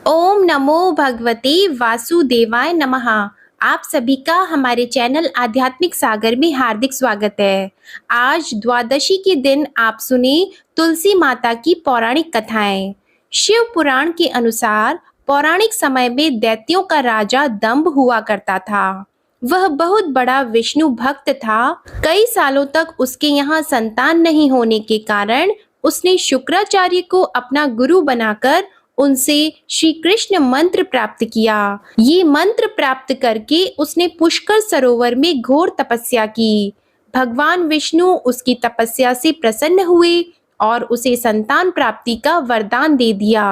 ओम नमो भगवते वासुदेवाय नमः। आप सभी का हमारे चैनल आध्यात्मिक सागर में हार्दिक स्वागत है। आज द्वादशी के दिन आप सुने तुलसी माता की पौराणिक कथाएं। शिव पुराण के अनुसार पौराणिक समय में दैत्यों का राजा दंभ हुआ करता था। वह बहुत बड़ा विष्णु भक्त था। कई सालों तक उसके यहाँ संतान नहीं होने के कारण उसने शुक्राचार्य को अपना गुरु बनाकर उनसे श्री कृष्ण मंत्र प्राप्त किया। ये मंत्र प्राप्त करके उसने पुष्कर सरोवर में घोर तपस्या की। भगवान विष्णु उसकी तपस्या से प्रसन्न हुए और उसे संतान प्राप्ति का वरदान दे दिया।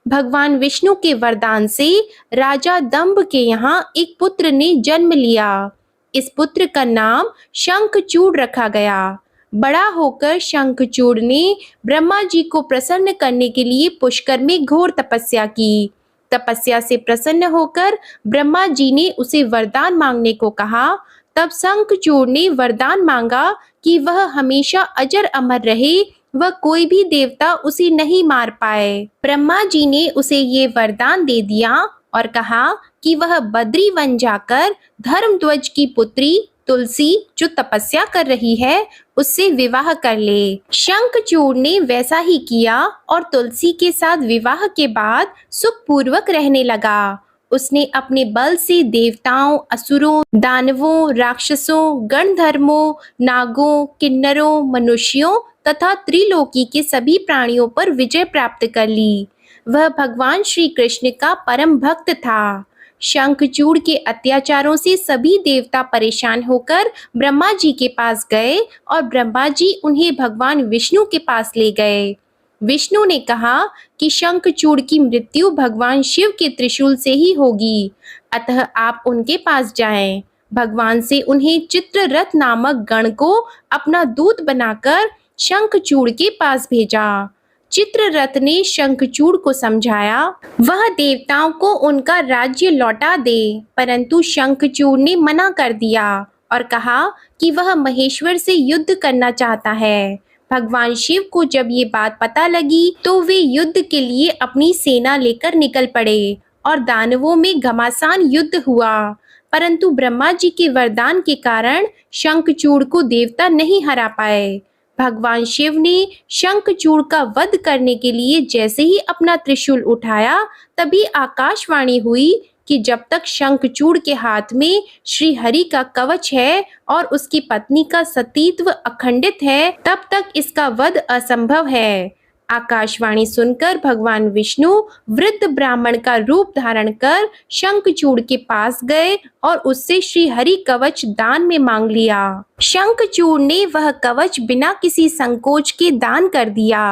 भगवान विष्णु के वरदान से राजा दंभ के यहाँ एक पुत्र ने जन्म लिया। इस पुत्र का नाम शंखचूड़ रखा गया। बड़ा होकर शंखचूड़ ने ब्रह्मा जी को प्रसन्न करने के लिए पुष्कर में घोर तपस्या की। तपस्या से प्रसन्न होकर ब्रह्मा जी ने उसे वरदान मांगने को कहा। तब शंखचूड़ ने वरदान मांगा कि वह हमेशा अजर अमर रहे, वह कोई भी देवता उसे नहीं मार पाए। ब्रह्मा जी ने उसे ये वरदान दे दिया और कहा कि वह बद्री वन जाकर धर्मध्वज की पुत्री तुलसी जो तपस्या कर रही है उससे विवाह कर ले। शंखचूड़ ने वैसा ही किया और तुलसी के साथ विवाह के बाद सुखपूर्वक रहने लगा। उसने अपने बल से देवताओं, असुरों, दानवों, राक्षसों, गणधर्मों, नागों, किन्नरों, मनुष्यों तथा त्रिलोकी के सभी प्राणियों पर विजय प्राप्त कर ली। वह भगवान श्री कृष्ण का परम भक्त था। शंखचूड़ के अत्याचारों से सभी देवता परेशान होकर ब्रह्मा जी के पास गए और ब्रह्मा जी उन्हें भगवान विष्णु के पास ले गए। विष्णु ने कहा कि शंखचूड़ की मृत्यु भगवान शिव के त्रिशूल से ही होगी, अतः आप उनके पास जाएं। भगवान से उन्हें चित्ररथ नामक गण को अपना दूत बनाकर शंखचूड़ के पास भेजा। चित्ररथ ने शंखचूड़ को समझाया वह देवताओं को उनका राज्य लौटा दे, परंतु शंखचूड़ ने मना कर दिया और कहा कि वह महेश्वर से युद्ध करना चाहता है। भगवान शिव को जब ये बात पता लगी तो वे युद्ध के लिए अपनी सेना लेकर निकल पड़े और दानवों में घमासान युद्ध हुआ, परंतु ब्रह्मा जी के वरदान के कारण शंखचूड़ को देवता नहीं हरा पाए। भगवान शिव ने शंखचूड़ का वध करने के लिए जैसे ही अपना त्रिशूल उठाया तभी आकाशवाणी हुई कि जब तक शंखचूड़ के हाथ में श्री हरि का कवच है और उसकी पत्नी का सतीत्व अखंडित है तब तक इसका वध असंभव है। आकाशवाणी सुनकर भगवान विष्णु वृद्ध ब्राह्मण का रूप धारण कर शंखचूड़ के पास गए और उससे श्री हरि कवच दान में मांग लिया। शंखचूड़ ने वह कवच बिना किसी संकोच के दान कर दिया।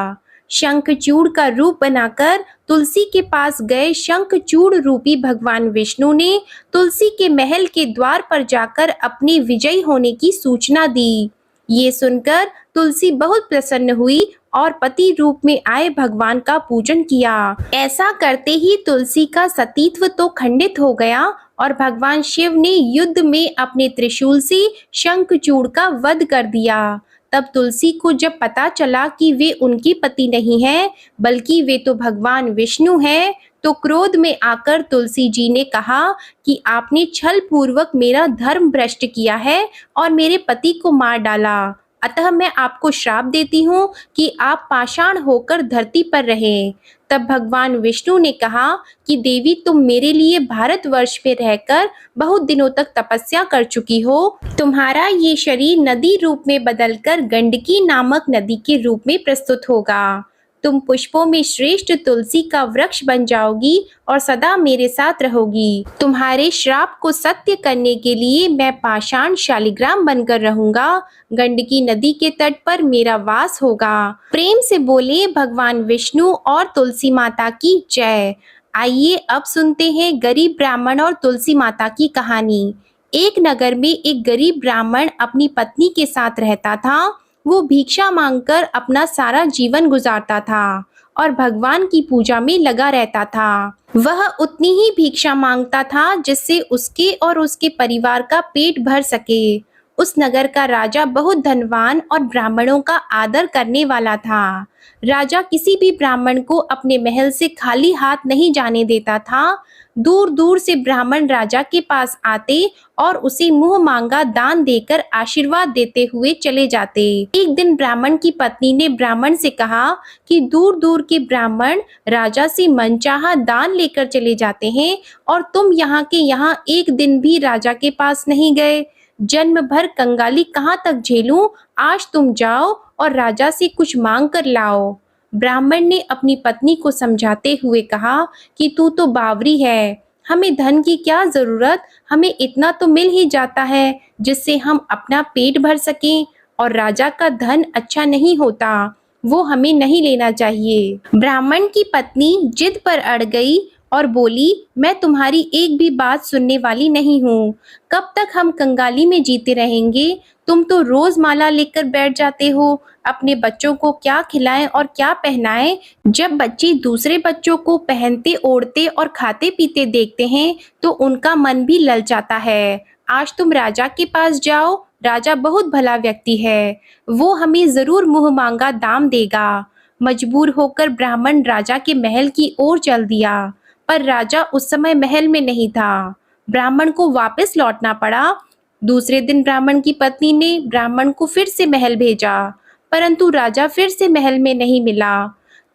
शंखचूड़ का रूप बनाकर तुलसी के पास गए शंखचूड़ रूपी भगवान विष्णु ने तुलसी के महल के द्वार पर जाकर अपने विजयी होने की सूचना दी। ये सुनकर तुलसी बहुत प्रसन्न हुई और पति रूप में आए भगवान का पूजन किया। ऐसा करते ही तुलसी का सतीत्व तो खंडित हो गया और भगवान शिव ने युद्ध में अपने त्रिशूल से शंखचूड़ का वध कर दिया। तब तुलसी को जब पता चला कि वे उनकी पति नहीं है बल्कि वे तो भगवान विष्णु हैं, तो क्रोध में आकर तुलसी जी ने कहा कि आपने छल पूर्वक मेरा धर्म भ्रष्ट किया है और मेरे पति को मार डाला, अतः मैं आपको श्राप देती हूँ कि आप पाषाण होकर धरती पर रहें। तब भगवान विष्णु ने कहा कि देवी तुम मेरे लिए भारतवर्ष में रहकर बहुत दिनों तक तपस्या कर चुकी हो। तुम्हारा ये शरीर नदी रूप में बदलकर गंडकी नामक नदी के रूप में प्रस्तुत होगा। तुम पुष्पों में श्रेष्ठ तुलसी का वृक्ष बन जाओगी और सदा मेरे साथ रहोगी। तुम्हारे श्राप को सत्य करने के लिए मैं पाषाण शालिग्राम बनकर रहूंगा। गंडकी नदी के तट पर मेरा वास होगा। प्रेम से बोले भगवान विष्णु और तुलसी माता की जय। आइए अब सुनते हैं गरीब ब्राह्मण और तुलसी माता की कहानी। एक नगर में एक गरीब ब्राह्मण अपनी पत्नी के साथ रहता था। वो भिक्षा मांगकर अपना सारा जीवन गुजारता था और भगवान की पूजा में लगा रहता था। वह उतनी ही भिक्षा मांगता था जिससे उसके और उसके परिवार का पेट भर सके। उस नगर का राजा बहुत धनवान और ब्राह्मणों का आदर करने वाला था। राजा किसी भी ब्राह्मण को अपने महल से खाली हाथ नहीं जाने देता था। दूर दूर से ब्राह्मण राजा के पास आते और उसे मुंह मांगा दान देकर आशीर्वाद देते हुए चले जाते। एक दिन ब्राह्मण की पत्नी ने ब्राह्मण से कहा कि दूर दूर के ब्राह्मण राजा से मनचाहा दान लेकर चले जाते हैं और तुम यहाँ के यहाँ एक दिन भी राजा के पास नहीं गए। जन्म भर कंगाली कहाँ तक झेलूं? आज तुम जाओ और राजा से कुछ मांग कर लाओ। ब्राह्मण ने अपनी पत्नी को समझाते हुए कहा कि तू तो बावरी है, हमें धन की क्या जरूरत, हमें इतना तो मिल ही जाता है जिससे हम अपना पेट भर सकें, और राजा का धन अच्छा नहीं होता, वो हमें नहीं लेना चाहिए। ब्राह्मण की पत्नी जिद पर अड़ गई और बोली, मैं तुम्हारी एक भी बात सुनने वाली नहीं हूँ। कब तक हम कंगाली में जीते रहेंगे? तुम तो रोज माला लेकर बैठ जाते हो। अपने बच्चों को क्या खिलाएं और क्या पहनाएं? जब बच्चे दूसरे बच्चों को पहनते ओढ़ते और खाते पीते देखते हैं तो उनका मन भी ललचाता है। आज तुम राजा के पास जाओ, राजा बहुत भला व्यक्ति है, वो हमें जरूर मुंह मांगा दाम देगा। मजबूर होकर ब्राह्मण राजा के महल की ओर चल दिया, पर राजा उस समय महल में नहीं था। ब्राह्मण को वापस लौटना पड़ा। दूसरे दिन ब्राह्मण की पत्नी ने ब्राह्मण को फिर से महल भेजा, परंतु राजा फिर से महल में नहीं मिला।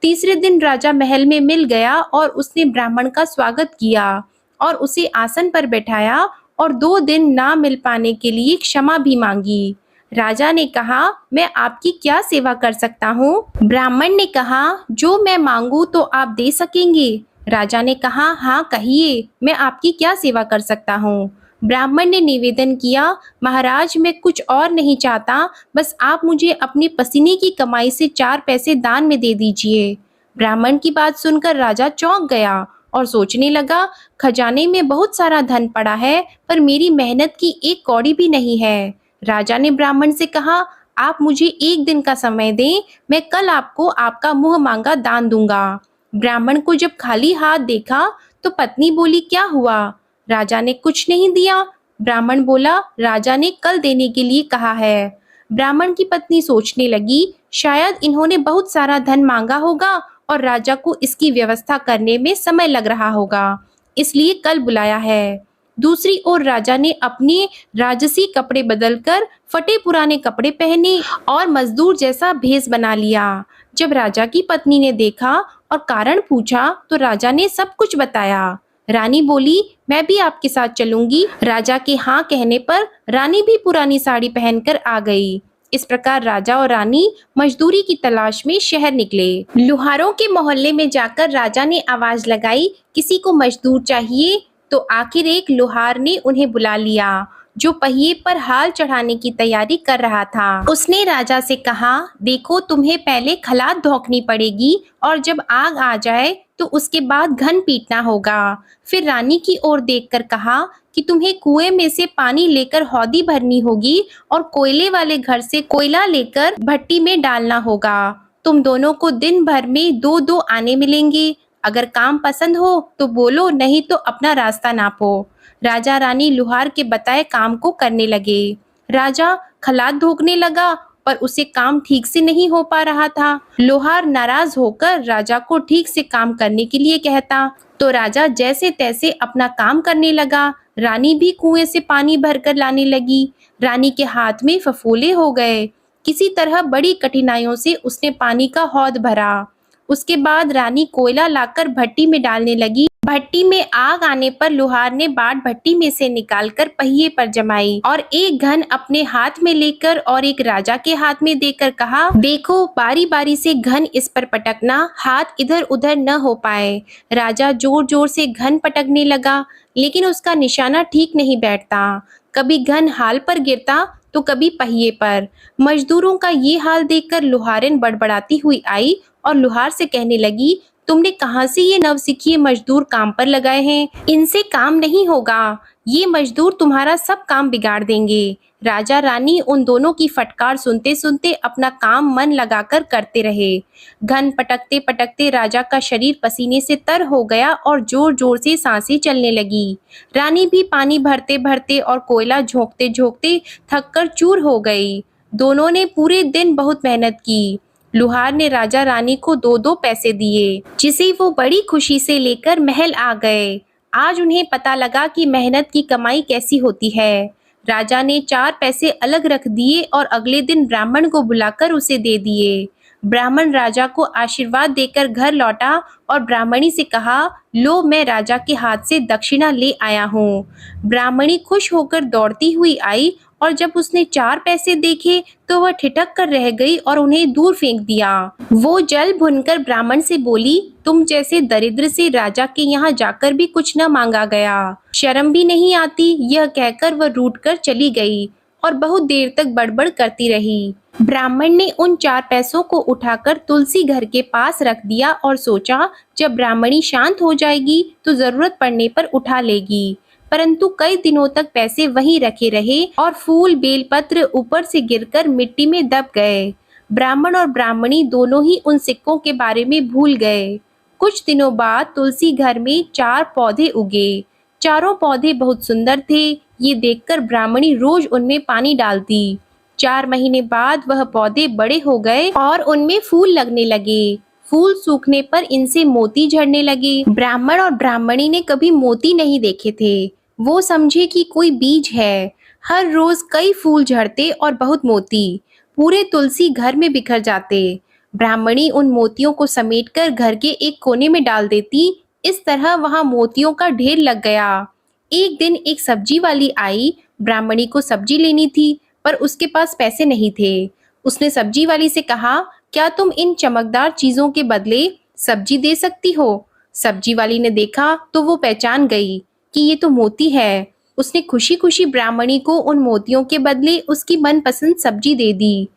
तीसरे दिन राजा महल में मिल गया और उसने ब्राह्मण का स्वागत किया और उसे आसन पर बैठाया और 2 दिन ना मिल पाने के लिए क्षमा भी मांगी। राजा ने कहा, मैं आपकी क्या सेवा कर सकता हूँ? ब्राह्मण ने कहा, जो मैं मांगू तो आप दे सकेंगे? राजा ने कहा, हाँ कहिए, मैं आपकी क्या सेवा कर सकता हूँ? ब्राह्मण ने निवेदन किया, महाराज मैं कुछ और नहीं चाहता, बस आप मुझे अपने पसीने की कमाई से 4 पैसे दान में दे दीजिए। ब्राह्मण की बात सुनकर राजा चौंक गया और सोचने लगा, खजाने में बहुत सारा धन पड़ा है पर मेरी मेहनत की एक कौड़ी भी नहीं है। राजा ने ब्राह्मण से कहा, आप मुझे 1 दिन का समय दें, मैं कल आपको आपका मुंह मांगा दान दूंगा। ब्राह्मण को जब खाली हाथ देखा तो पत्नी बोली, क्या हुआ? राजा ने कुछ नहीं दिया। ब्राह्मण बोला, राजा ने कल देने के लिए कहा है। ब्राह्मण की पत्नी सोचने लगी, शायद इन्होंने बहुत सारा धन मांगा होगा और राजा को इसकी व्यवस्था करने में समय लग रहा होगा, इसलिए कल बुलाया है। दूसरी ओर राजा ने अपने राजसी कपड़े बदलकर फटे पुराने कपड़े पहने और मजदूर जैसा भेष बना लिया। जब राजा की पत्नी ने देखा और कारण पूछा तो राजा ने सब कुछ बताया। रानी बोली, मैं भी आपके साथ चलूंगी। राजा के हाँ कहने पर रानी भी पुरानी साड़ी पहनकर आ गई। इस प्रकार राजा और रानी मजदूरी की तलाश में शहर निकले। लुहारों के मोहल्ले में जाकर राजा ने आवाज लगाई, किसी को मजदूर चाहिए? तो आखिर एक लोहार ने उन्हें बुला लिया, जो पहिए पर हाल चढ़ाने की तैयारी कर रहा था। उसने राजा से कहा, देखो तुम्हें पहले खलात धोखनी पड़ेगी और जब आग आ जाए तो उसके बाद घन पीटना होगा। फिर रानी की ओर देखकर कहा कि तुम्हें कुएं में से पानी लेकर हौदी भरनी होगी और कोयले वाले घर से कोयला लेकर भट्टी में डालना होगा। तुम दोनों को दिन भर में 2-2 आने मिलेंगे। अगर काम पसंद हो तो बोलो, नहीं तो अपना रास्ता नापो। राजा रानी लुहार के बताए काम को करने लगे। राजा खलात धोखने लगा पर उसे काम ठीक से नहीं हो पा रहा था। लोहार नाराज होकर राजा को ठीक से काम करने के लिए कहता तो राजा जैसे तैसे अपना काम करने लगा। रानी भी कुएं से पानी भरकर लाने लगी। रानी के हाथ में फफोले हो गए। किसी तरह बड़ी कठिनाइयों से उसने पानी का हौद भरा। उसके बाद रानी कोयला लाकर भट्टी में डालने लगी। भट्टी में आग आने पर लोहार ने बाट भट्टी में से निकालकर पहिए पर जमाई और एक घन अपने हाथ में लेकर और एक राजा के हाथ में देकर कहा, देखो बारी बारी से घन इस पर पटकना, हाथ इधर उधर न हो पाए। राजा जोर जोर से घन पटकने लगा, लेकिन उसका निशाना ठीक नहीं बैठता। कभी घन हाल पर गिरता तो कभी पहिए पर। मजदूरों का ये हाल देखकर लोहारिन बड़बड़ाती हुई आई और लोहार से कहने लगी, तुमने कहाँ से ये नवसिखिए मजदूर काम पर लगाए हैं? इनसे काम नहीं होगा। ये मजदूर तुम्हारा सब काम बिगाड़ देंगे। राजा रानी उन दोनों की फटकार सुनते सुनते अपना काम मन लगाकर करते रहे। घन पटकते पटकते राजा का शरीर पसीने से तर हो गया और जोर जोर से सांसें चलने लगी। रानी भी पानी भरते भरते और कोयला झोंकते झोंकते थककर चूर हो गई। दोनों ने पूरे दिन बहुत मेहनत की। लुहार ने राजा रानी को 2-2 पैसे दिए, जिसे वो बड़ी खुशी से लेकर महल आ गए। आज उन्हें पता लगा कि मेहनत की कमाई कैसी होती है। राजा ने 4 पैसे अलग रख दिए और अगले दिन ब्राह्मण को बुलाकर उसे दे दिए। ब्राह्मण राजा को आशीर्वाद देकर घर लौटा और ब्राह्मणी से कहा, लो मैं राजा के हाथ से दक्षिणा ले आया हूँ। ब्राह्मणी खुश होकर दौड़ती हुई आई और जब उसने 4 पैसे देखे तो वह ठिठक कर रह गई और उन्हें दूर फेंक दिया। वो जल भुनकर ब्राह्मण से बोली, तुम जैसे दरिद्र से राजा के यहाँ जाकर भी कुछ न मांगा गया, शर्म भी नहीं आती। यह कहकर वह रूठकर चली गई और बहुत देर तक बड़बड़ करती रही। ब्राह्मण ने उन 4 पैसों को उठाकर तुलसी घर के पास रख दिया और सोचा, जब ब्राह्मणी शांत हो जाएगी तो जरूरत पड़ने पर उठा लेगी। परंतु कई दिनों तक पैसे वहीं रखे रहे और फूल बेलपत्र ऊपर से गिरकर मिट्टी में दब गए। ब्राह्मण और ब्राह्मणी दोनों ही उन सिक्कों के बारे में भूल गए। कुछ दिनों बाद तुलसी घर में 4 पौधे उगे। चारों पौधे बहुत सुंदर थे। ये देखकर ब्राह्मणी रोज उनमें पानी डालती। 4 महीने बाद वह पौधे बड़े हो गए और उनमें फूल लगने लगे। फूल सूखने पर इनसे मोती झड़ने लगे। ब्राह्मण और ब्राह्मणी ने कभी मोती नहीं देखे थे। वो समझे कि कोई बीज है। हर रोज कई फूल झड़ते और बहुत मोती पूरे तुलसी घर में बिखर जाते। ब्राह्मणी उन मोतियों को समेटकर घर के एक कोने में डाल देती। इस तरह वहां मोतियों का ढेर लग गया। एक दिन एक सब्जी वाली आई। ब्राह्मणी को सब्जी लेनी थी पर उसके पास पैसे नहीं थे। उसने सब्जी वाली से कहा, क्या तुम इन चमकदार चीजों के बदले सब्जी दे सकती हो? सब्जी वाली ने देखा तो वो पहचान गई कि ये तो मोती है। उसने खुशी खुशी ब्राह्मणी को उन मोतियों के बदले उसकी मनपसंद सब्जी दे दी।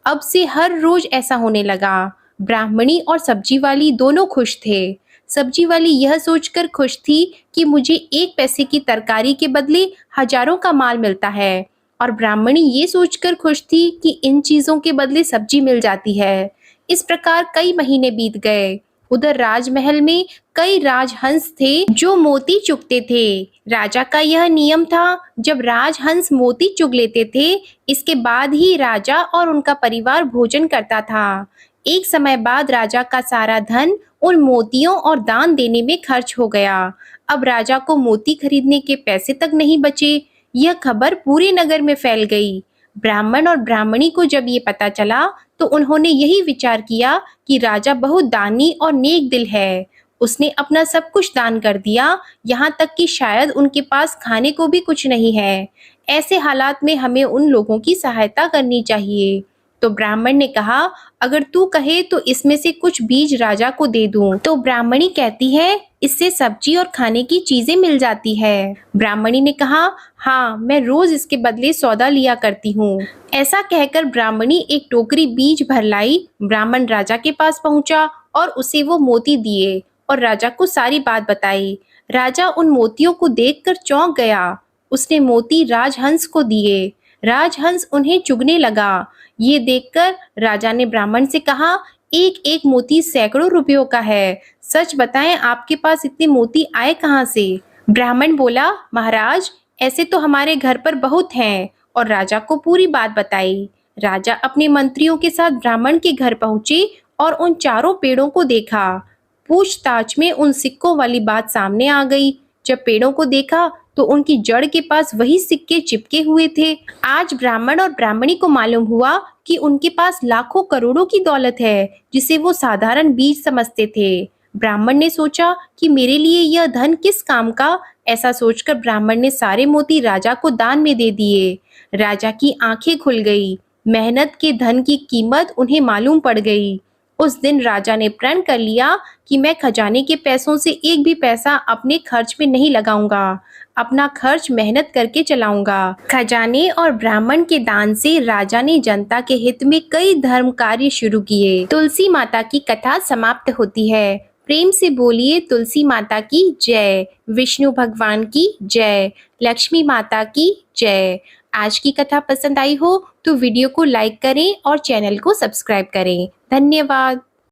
अब से हर रोज ऐसा होने लगा। ब्राह्मणी और सब्जी वाली दोनों खुश थे। सब्जी वाली यह सोचकर खुश थी कि मुझे 1 पैसे की तरकारी के बदले हजारों का माल मिलता है, और ब्राह्मणी ये सोचकर खुश थी कि इन चीजों के बदले सब्जी मिल जाती है। इस प्रकार कई महीने बीत गए। उधर राजमहल में कई राजहंस थे जो मोती चुगते थे। राजा का यह नियम था, जब राजहंस मोती चुग लेते थे, इसके बाद ही राजा और उनका परिवार भोजन करता था। एक समय बाद राजा का सारा धन उन मोतियों और दान देने में खर्च हो गया। अब राजा को मोती खरीदने के पैसे तक नहीं बचे। यह खबर पूरे नगर में फैल गई। ब्राह्मण और ब्राह्मणी को जब ये पता चला तो उन्होंने यही विचार किया कि राजा बहुत दानी और नेक दिल है। उसने अपना सब कुछ दान कर दिया, यहाँ तक कि शायद उनके पास खाने को भी कुछ नहीं है। ऐसे हालात में हमें उन लोगों की सहायता करनी चाहिए। तो ब्राह्मण ने कहा, अगर तू कहे तो इसमें से कुछ बीज राजा को दे दूं। तो ब्राह्मणी कहती है, इससे सब्जी और खाने की चीजें मिल जाती है। ब्राह्मणी ने कहा, हाँ, मैं रोज इसके बदले सौदा लिया करती हूँ। ऐसा कहकर ब्राह्मणी एक टोकरी बीज भर लाई। ब्राह्मण राजा के पास पहुंचा और उसे वो मोती दिए और राजा को सारी बात बताई। राजा उन मोतियों को देखकर चौंक गया। उसने मोती राजहंस को दिए। राजहंस उन्हें चुगने लगा। ये देखकर राजा ने ब्राह्मण से कहा, एक एक मोती सैकड़ों रुपयों का है। सच बताएं, आपके पास इतने मोती आए कहाँ से? ब्राह्मण बोला, महाराज, ऐसे तो हमारे घर पर बहुत हैं, और राजा को पूरी बात बताई। राजा अपने मंत्रियों के साथ ब्राह्मण के घर पहुंचे और उन चारों पेड़ों को देखा। पूछताछ में उन सिक्कों वाली बात सामने आ गई। जब पेड़ों को देखा तो उनकी जड़ के पास वही सिक्के चिपके हुए थे। आज ब्राह्मण और ब्राह्मणी को मालूम हुआ कि उनके पास लाखों करोड़ों की दौलत है, जिसे वो साधारण बीज समझते थे। ब्राह्मण ने सोचा कि मेरे लिए यह धन किस काम का। ऐसा सोचकर ब्राह्मण ने सारे मोती राजा को दान में दे दिए। राजा की आंखें खुल गई। मेहनत के धन की कीमत उन्हें मालूम पड़ गई। उस दिन राजा ने प्रण कर लिया कि मैं खजाने के पैसों से एक भी पैसा अपने खर्च में नहीं लगाऊंगा। अपना खर्च मेहनत करके चलाऊंगा। खजाने और ब्राह्मण के दान से राजा ने जनता के हित में कई धर्म कार्य शुरू किए। तुलसी माता की कथा समाप्त होती है। प्रेम से बोलिए तुलसी माता की जय, विष्णु भगवान की जय, लक्ष्मी माता की जय। आज की कथा पसंद आई हो तो वीडियो को लाइक करें और चैनल को सब्सक्राइब करें। धन्यवाद।